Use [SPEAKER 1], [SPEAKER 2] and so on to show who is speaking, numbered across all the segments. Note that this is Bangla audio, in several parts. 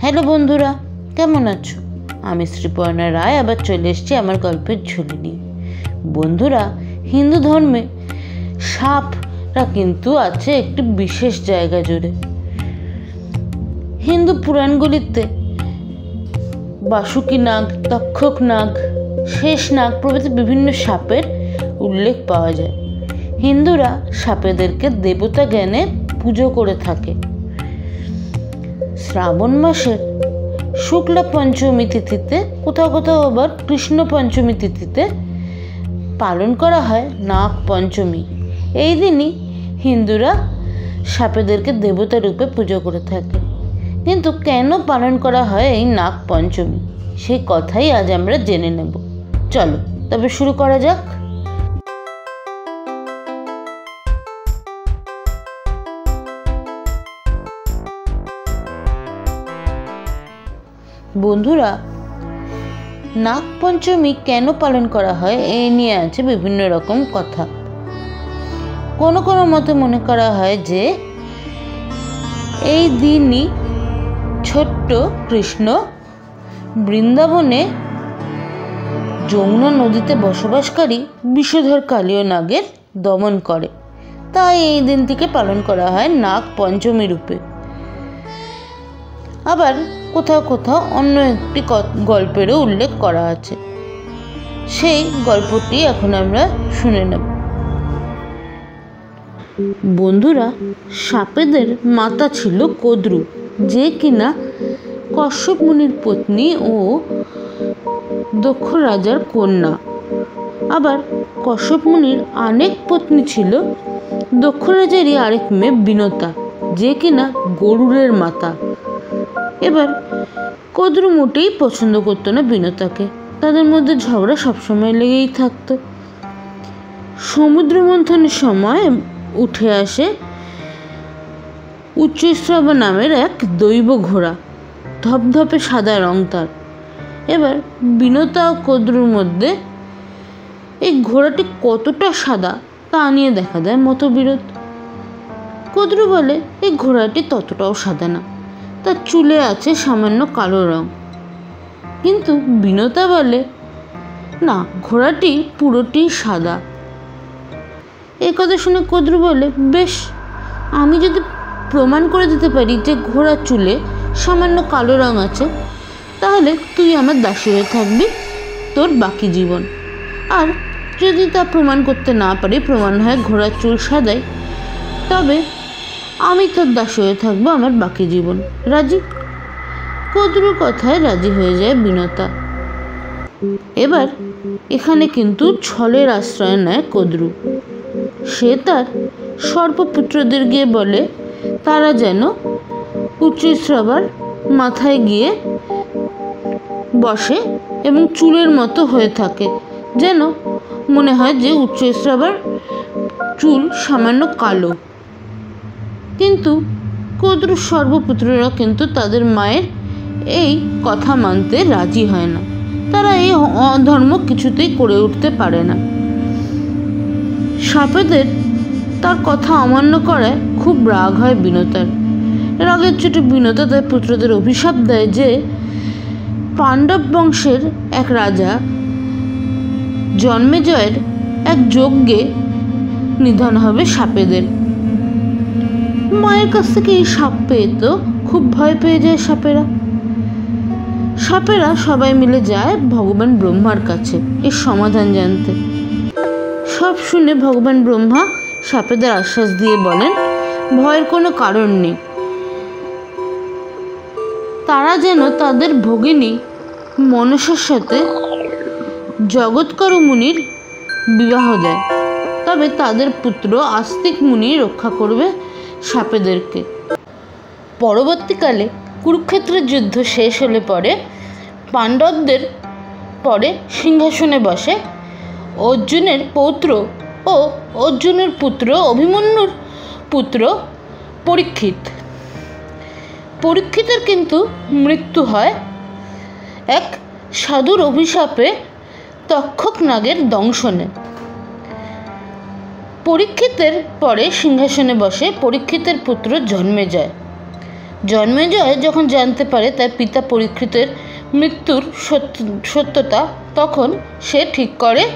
[SPEAKER 1] হ্যালো বন্ধুরা, কেমন আছো? আমি শ্রীপর্ণা রায় আবার চলে এসেছি আমার গল্পের ঝুলি নিয়ে। বন্ধুরা, হিন্দু ধর্মে সাপরা কিন্তু আছে একটি বিশেষ জায়গা জুড়ে। হিন্দু পুরাণগুলিতে বাসুকি নাগ, তক্ষক নাগ, শেষ নাগ প্রভৃতি বিভিন্ন সাপের উল্লেখ পাওয়া যায়। হিন্দুরা সাপেদেরকে দেবতা জ্ঞানে পুজো করে থাকে। শ্রাবণ মাসের শুক্লা পঞ্চমী তিথিতে, কোথাও কোথাও আবার কৃষ্ণ পঞ্চমী তিথিতে পালন করা হয় নাগ পঞ্চমী। এই দিনই হিন্দুরা সাপেদেরকে দেবতা রূপে পুজো করে থাকে। কিন্তু কেন পালন করা হয় এই নাগ পঞ্চমী, সেই কথাই আজ আমরা জেনে নেব। চলো তবে শুরু করা যাক। বন্ধুরা, নাগ পঞ্চমী কেন পালন করা হয় এই নিয়ে আছে বিভিন্ন রকম কথা। কোনো কোনো মতে মনে করা হয় যে এই দিনই ছোট্ট কৃষ্ণ বৃন্দাবনে যমুনা নদীতে বসবাসকারী বিষধর কালীয় নাগের দমন করে, তাই এই দিনটিকে পালন করা হয় নাগ পঞ্চমী রূপে। আবার কোথাও কোথাও অন্য একটি গল্পেরও উল্লেখ করা আছে, সেই গল্পটি এখন আমরা শুনে নেব। বন্ধুরা, সাপেদের মাতা ছিল কদ্রু, যে কিনা কশ্যপ মুনির পত্নী ও দক্ষ রাজার কন্যা। আবার কশ্যপ মুনির অনেক পত্নী ছিল। দক্ষ রাজারই আরেক মেয়ে বিনতা, যে কিনা গরুড়ের মাতা। এবার কদ্রু মোটেই পছন্দ করতো না বিনতাকে। তাদের মধ্যে ঝগড়া সবসময় লেগেই থাকতো। সমুদ্র মন্থনের সময় উঠে আসে উচ্চৈঃশ্রবা নামের এক দৈব ঘোড়া, ধপধপে সাদা রং তার। এবার বিনতা ও কদ্রুর মধ্যে এই ঘোড়াটি কতটা সাদা তা নিয়ে দেখা দেয় মতবিরোধ। কদ্রু বলে এই ঘোড়াটি ততটাও সাদা না, তার চুলে আছে সামান্য কালো রং। কিন্তু বিনতা বলে না, ঘোড়াটি পুরোটি সাদা। এই কথা শুনে কদ্রু বলে, বেশ, আমি যদি প্রমাণ করে দিতে পারি যে ঘোড়ার চুলে সামান্য কালো রং আছে, তাহলে তুই আমার দাসী হয়ে থাকবি তোর বাকি জীবন। আর যদি তা প্রমাণ করতে না পারি, প্রমাণ হয় ঘোড়ার চুল সাদাই, তবে আমি তোর দাসী হয়ে থাকবো আমার বাকি জীবন। রাজি? কদ্রুর কথায় রাজি হয়ে যায় বিনতা। এবার এখানে কিন্তু ছলের আশ্রয় নেয় কদ্রু। সে তার সর্পপুত্রদের গিয়ে বলে তারা যেন উচ্চৈঃশ্রবার মাথায় গিয়ে বসে এবং চুলের মতো হয়ে থাকে, যেন মনে হয় যে উচ্চৈঃশ্রবার চুল সামান্য কালো। কিন্তু কদ্রুর সর্বপুত্ররা কিন্তু তাদের মায়ের এই কথা মানতে রাজি হয় না। তারা এই অধর্ম কিছুতেই করে উঠতে পারে না। সাপেদের তার কথা অমান্য করায় খুব রাগ হয় বিনতার। রাগের চোটে বিনতা তার পুত্রদের অভিশাপ দেয় যে পাণ্ডব বংশের এক রাজা জন্মেজয়ের এক যজ্ঞে নিধন হবে সাপেদের। মায়ের কাছ থেকে এই সাপ পেয়ে তো খুব ভয় পেয়ে যায় সাপেরা সবাই মিলে যায় ভগবান ব্রহ্মার কাছে এর সমাধান জানতে। সব শুনে ভগবান ব্রহ্মা সাপেদের আশ্বাস দিয়ে বলেন ভয়ের কোনো কারণ নেই, তারা যেন তাদের ভগিনী মনসার সাথে জগৎকর মুনির বিবাহ দেয়, তবে তাদের পুত্র আস্তিক মুনি রক্ষা করবে সাপেদেরকে। পরবর্তীকালে কুরুক্ষেত্রের যুদ্ধ শেষ হলে পরে পাণ্ডবদের পরে সিংহাসনে বসে অর্জুনের পৌত্র ও অর্জুনের পুত্র অভিমন্যুর পুত্র পরীক্ষিত। পরীক্ষিতের কিন্তু মৃত্যু হয় এক সাধুর অভিশাপে তক্ষক নাগের দংশনে। পরীক্ষিতের পরে সিংহাসনে বসে পরীক্ষিতের পুত্র জন্মেজয়। জন্মেজয় যখন জানতে পারে তার পিতা পরীক্ষিতের মৃত্যুর সত্যতা, তখন সে ঠিক করে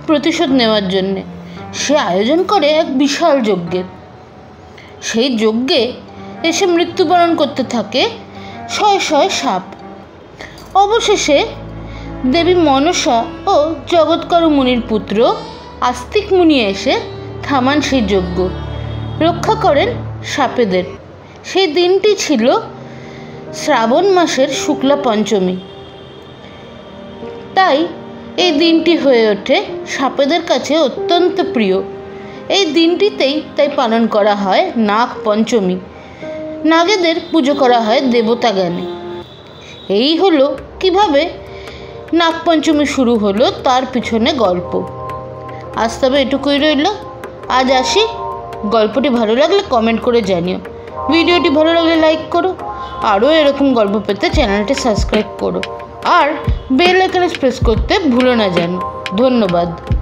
[SPEAKER 1] প্রতিশোধ নেওয়ার জন্যে। সে আয়োজন করে এক বিশাল যজ্ঞের। সেই যজ্ঞে এসে মৃত্যুবরণ করতে থাকে শয়ে শয়ে সাপ। অবশেষে দেবী মনসা ও জগৎকর মুনির পুত্র আস্তিক মুনি এসে থামান সেই যজ্ঞ, রক্ষা করেন সাপেদের। সেই দিনটি ছিল শ্রাবণ মাসের শুক্লা পঞ্চমী। তাই এই দিনটি হয়ে ওঠে সাপেদের কাছে অত্যন্ত প্রিয়। এই দিনটিতেই তাই পালন করা হয় নাগ পঞ্চমী। নাগেদের পুজো করা হয় দেবতা জ্ঞানে। এই হলো কিভাবে নাগপঞ্চমী শুরু হলো তার পিছনে গল্প। আজ তবে এটুকুই রইল। আজ আসি। গল্পটি ভালো লাগলে কমেন্ট করে জানিও। ভিডিওটি ভালো লাগলে লাইক করো। আরও এরকম গল্প পেতে চ্যানেলটি সাবস্ক্রাইব করো আর বেল আইকনে প্রেস করতে ভুলো না যেন। ধন্যবাদ।